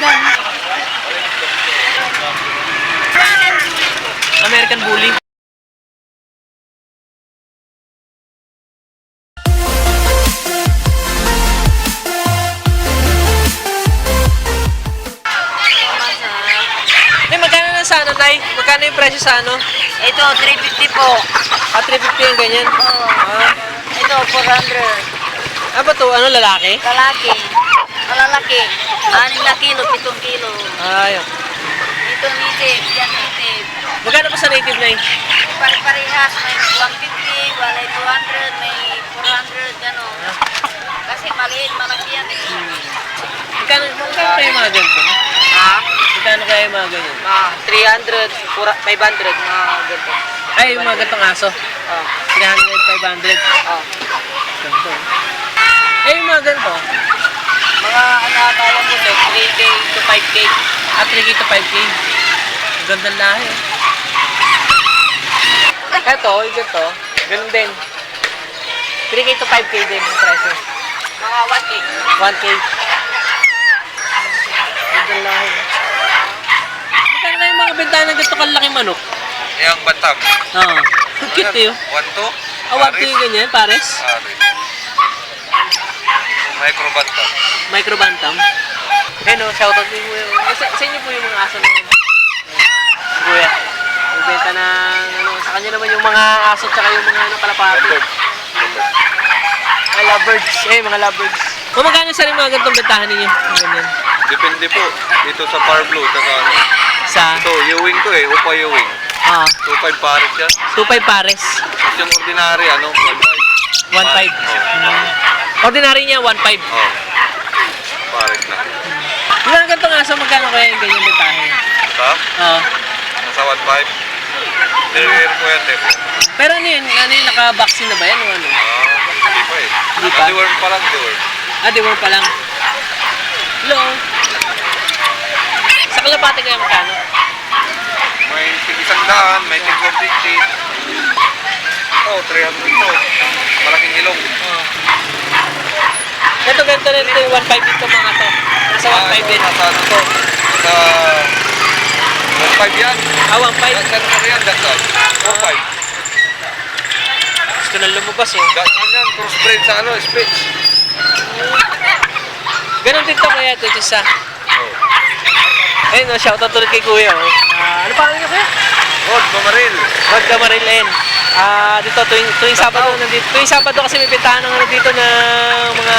ganda. American Bully. Magkano na sana, Nay? Magkano yung presyo sa ano? Ito, 350 po. 350 yung ganyan? Oo. Ito, 400. Ba to? Ano, lalaki? Lalaki. Malalaki. 6 na kilo, 7 kilo. Ayun. Ito, native. Yan, native. Magkano pa sa native, Nay? Pare-parehas. May 150, walay 200, may 400, gano'n. Kasi maliit, malaki yan eh. Magkano kayo mga ganito? Ha? Magkano kaya yung mga ganyan? 300, 500, mga ganito. Ay, yung mga gantong aso. 300, 500. Ganito. Eh, yung mga ganito? Mga kaya mo na, 3K to 5K. 3K to 5K. Ang ganda lahi. Ito, yung ganito. Ganun din. 3K to 5K din yung presyo. Mga 1K. 1K. Ganda lahi. Magkano na yung mga bentahan ng ganito kalaki manok? Yung batam. Oo. Cute eh. 1-2. 1K yung ganyan, pares? Micro batam. Micro bantam. Ayun o, shoutout din mo yung... Sa inyo po yung mga aso na yun. Kuya. Nagbenta ng... Ano, sa kanya naman yung mga aso tsaka yung mga kalapati. Mga lovebirds. Mga lovebirds. Magkano sa rin mga ganitong bentahan ninyo? Ganyan. Depende po. Dito sa Par Blue, taka ano. Sa? Ito, Ewing to eh. Upa Ewing. 2.5 pares yan. 2.5 pares. Tapos yung ordinary, 1.5. 1.5. Ordinary niya, 1.5. Pares na. Yung mga ganitong aso, magkano kaya yung ganyan bentahan? Sa? Nasa 1.5. Terrier po yan, terrier. Pero ano yun? Naka-vaccine na ba yan o ano? Hindi pa eh. Hindi pa? Deworm pa lang, deworm. Deworm pa lang. Hello? Sa kalapati kaya magkano? May tig-100, may tig-150. Ito, 300 to. Malaking ilong. Ito, ganito rin ito yung 1.5 dito mga to. Nasa 1.5 din. Nasa ano to? Nasa 1.5 yan. 1.5? Nasa ano yan, dasal. 4.5. Gusto na lumabas eh. Dasal yan, crossbreed sa ano, speech. Ganon din to kaya ito, isa. Ayun, shoutout ulit kay Kuya. Ano pangalan niyo kuya? Rod Bamaril. Rod Bamaril. Dito tuwing Sabado nandito. Tuwing Sabado kasi may bentahan ng ano dito ng mga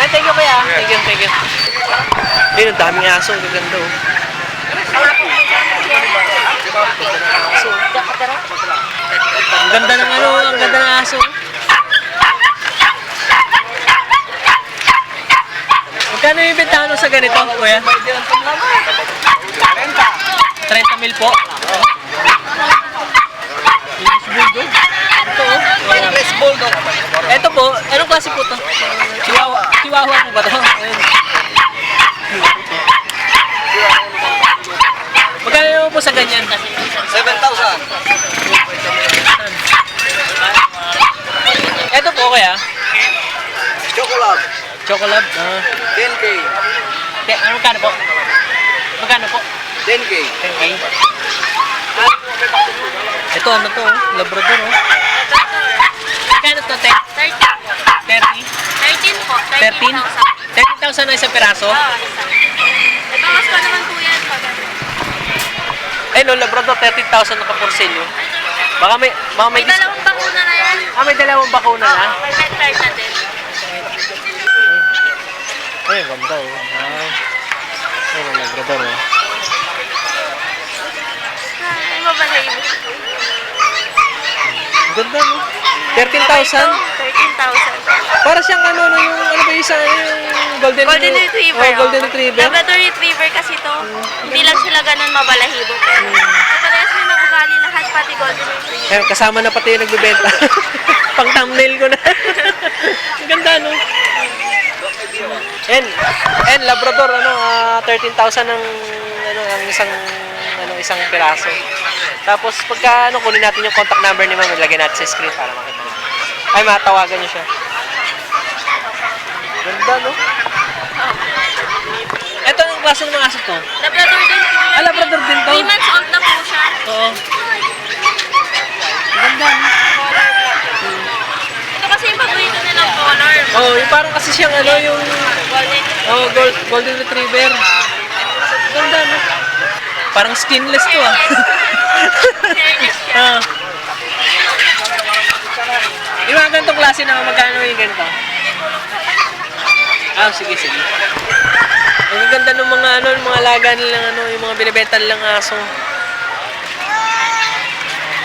thank you kuya. Thank you. Ayun, ang daming aso, ang ganda oh. Ang ganda ng ano, ang ganda ng aso. Magkano yung bentahan sa ganito, kuya? 30 mil po. Ito oh. Ito po, anong klase po ito? Chihuahua po ba ito? Magkano naman po sa ganyan? 7,000. Ito po kaya? Chocolate. Chocolate? 10K. Magkano po? Magkano po? 10K. 10K. Ito ano to? Labrador oh. Magkano to? 30? 13 po. 13? 13,000 na isang piraso? Ibangas pa naman po yan. Eh no, Labrador 13,000 naka-porcel yun. Baka may May dalawang bakuna na yan. may dalawang bakuna na? May pet card na din. Ay, ganda oh. Ay, may Labrador oh. Ay, mabalayin. Ganda no? 13,000? 13,000. Para siyang ano yung ano ba isa yung golden Retriever. Golden Retriever. Labrador Retriever kasi to. Hindi lang sila ganun mabalahibo. Parehas nila ugali lahat, pati Golden Retriever. Ayun, kasama na pati yung nagbebenta. Pang thumbnail ko na. Ang ganda no? And Labrador 13,000 ang ang isang piraso. Tapos pagka kunin natin yung contact number ni Ma'am, ilagay natin sa screen para makita natin. Ay, matawagan niyo siya. Ganda no? klase ng mga aso to? Labrador din po yan. Ah, Labrador din to? 3 months old na po siya. Oo. Ganda. Color black. Ito kasi yung paborito nilang color. Oh, yung parang kasi siyang ano, yung Golden. oh, golden retriever. Ganda, no? Parang skinless to, ah. Fairness siya. Ah. Yung mga ganitong klase na magkano yung ganito? Ah, sige, sige. Ang ganda ng mga ano, ng mga alaga nilang ano, yung mga binibenta nilang aso.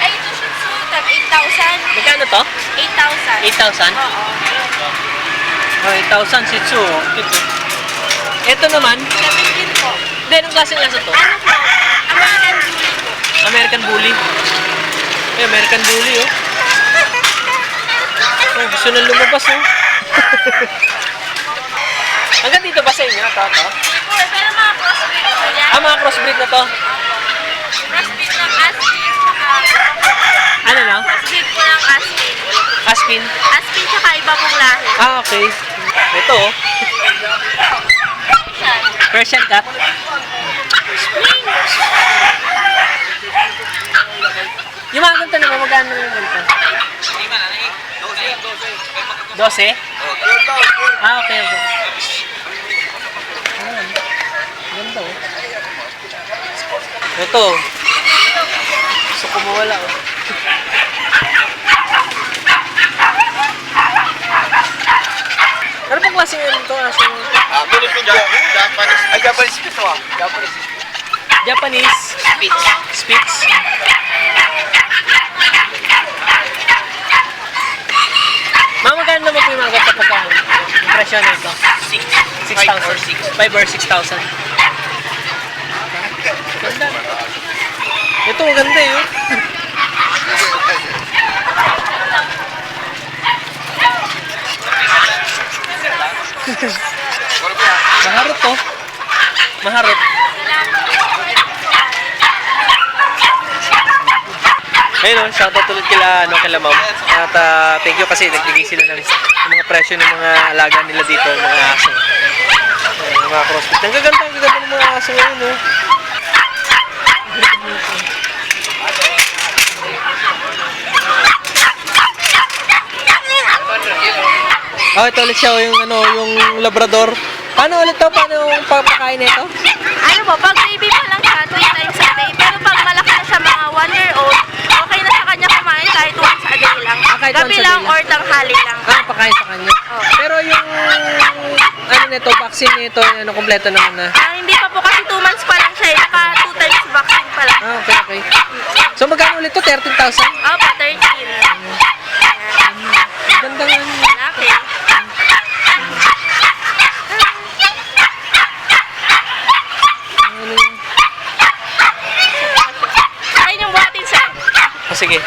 Ay, ito Shih Tzu. Tag 8,000. Magkano to? 8,000. 8,000? Oo. Oh, 8,000 Shih Tzu. Oh. Ito. Ito naman, 17 po. hindi, anong klaseng aso to? Ano po? American Bully po. American Bully. Eh, American Bully, oh. Oh, gusto na lumabas, oh. Hanggang dito ba sa inyo? Ito. Hindi po, pero mga crossbreed po yan. Ah, mga crossbreed na to. Crossbreed ng Aspin, tsaka Ano na? crossbreed po ng Aspin. Aspin? Aspin tsaka iba pong lahi. Ah, okay. Ito, oh. Yan. Persian cat. Yung mga ganito naman, magkano yung ganito? 12? Ah, okay, okay. Ah, ganda, oh. Ito. Gusto ko mawala, oh. Ano pong klaseng ano ito? Philippine Japanese. Ay, Japanese ito ah. Japanese. Japanese Spitz. Spitz. Mama, magkano naman po yung mga ganito pagkain? Yung presyo na ito? 6,000. 5 or 6,000. Ganda. Ito, maganda eh. Oh. Maharot to. Maharot. Ayun, shoutout ulit kila ma'am. At thank you kasi nagbigay sila ng mga presyo ng mga alaga nila dito, ng mga aso. Ayun, yung mga crossfit. Ang gaganda ng mga aso ngayon, no? Oh, ito ulit siya, yung yung Labrador. Paano ulit to? Paano yung papakain nito? Ano po, pag baby pa lang siya, 3 times a day. Pero pag malaki na siya, mga 1-year-old, okay na sa kanya kumain kahit once a day lang. Ah, kahit Gabi once a day lang lang. or tanghali lang. Ah, pakain sa kanya. Oh. Pero yung ano nito, vaccine nito, ano kompleto naman na. Hindi pa po kasi 2 months pa lang siya. Naka 2 times vaccine pa lang. Ah, okay, okay. So magkano ulit to? 13,000? Opo, 13. Ganda nga. Laki. Ayun yung buhatin sa. Oh, sige.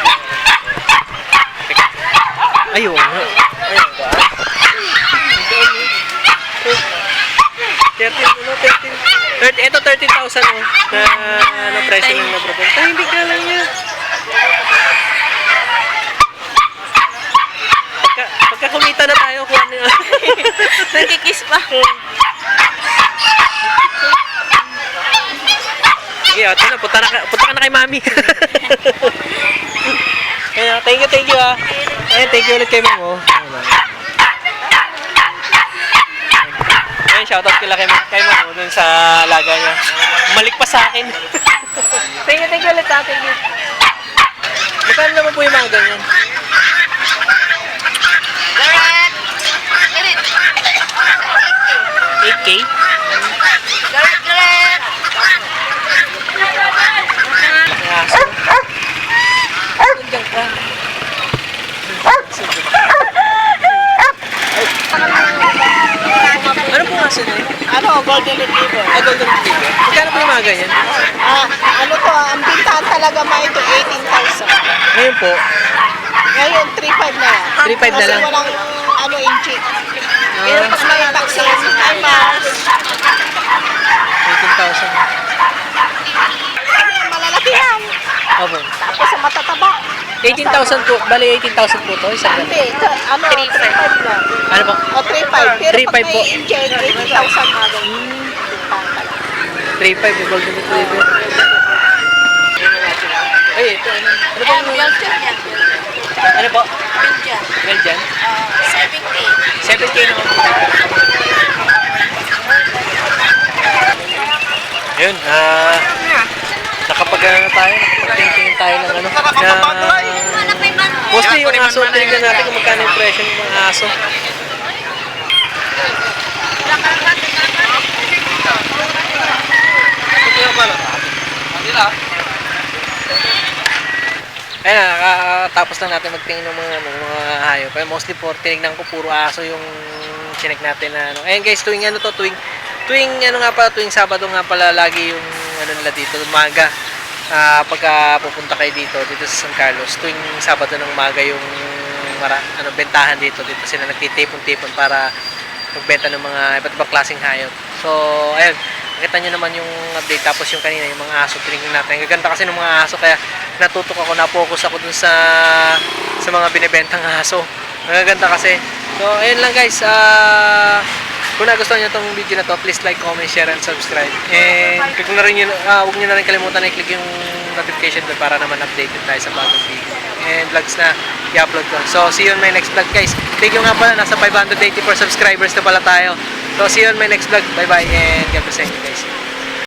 Teka. Ayun nga. Ayun ba? 13, ano, 13. Ito 13,000 oh, na ano, presyo ng Labrador. Ay, hindi ka lang yan. Pagka kumita na tayo, kuha na yun. Nagkikiss pa. Sige, ito na, punta ka na kay mami. Ayan, thank you ah. Ayan, thank you ulit kay ma'am oh. Ayan, shoutout kila kay ma'am oh, dun sa alaga niya. Umalik pa sa akin. Thank you ulit ah, thank you. Magkano naman po yung mga ganyan? Garrett! Garrett! 8K? Garrett! Yeah, so, nandiyan ka. Ano po nga sila? Ano, golden retriever. Ah, golden retriever. Magkano po yung mga ganyan? Ano to, ang bintahan talaga may ito 18,000. Ngayon po, Ngayon, 3,500 na lang. 3,500 na lang. Kasi walang ano, inchik. Pero pag may vaccine, ay mas. 18,000. Ano, malalaki yan. Opo. Tapos sa matataba. 18,000 po, bali 18,000 po to, isang ganun. Hindi, ano, 3,500 lang. Ano po? O, 3,500. Pero 3,500 pag po. may inchik, 18,000 mga ganyan. Bintahan talaga. 3.5 yung golden retriever. Ay, ito ano? Ano po? Ayan, Belgian yan. Ano po? Belgian. Belgian? 7K. 7K naman po. Ayun, nakapag-tingin tayo ng ano, mostly yung aso, tinignan natin kung magkano yung presyo ng mga aso. Ayun, nakatapos lang natin magtingin ng mga hayop. Pero mostly po, tinignan ko puro aso yung chinek natin na ano. Ayun guys, tuwing Sabado nga pala lagi yung ano nila dito, umaga. Pagka pupunta kayo dito sa San Carlos, tuwing Sabado ng umaga yung bentahan dito sila nagtitipon-tipon para magbenta ng mga iba't ibang klaseng hayop. So, ayun, nakita nyo naman yung update. Tapos yung kanina, yung mga aso, tinignan natin. Ang gaganda kasi ng mga aso, kaya natutok ako, na-focus ako dun sa mga binibentang aso. Ang gaganda kasi. So, ayun lang guys. Kung nagustuhan nyo itong video na to, please like, comment, share, and subscribe. And huwag nyo na rin kalimutan na i-click yung notification bell para naman updated tayo sa bagong video and vlogs na i-upload ko. So, see you on my next vlog guys. Thank you nga pala, nasa 584 subscribers na pala tayo. So, see you on my next vlog. Bye-bye and God bless you guys.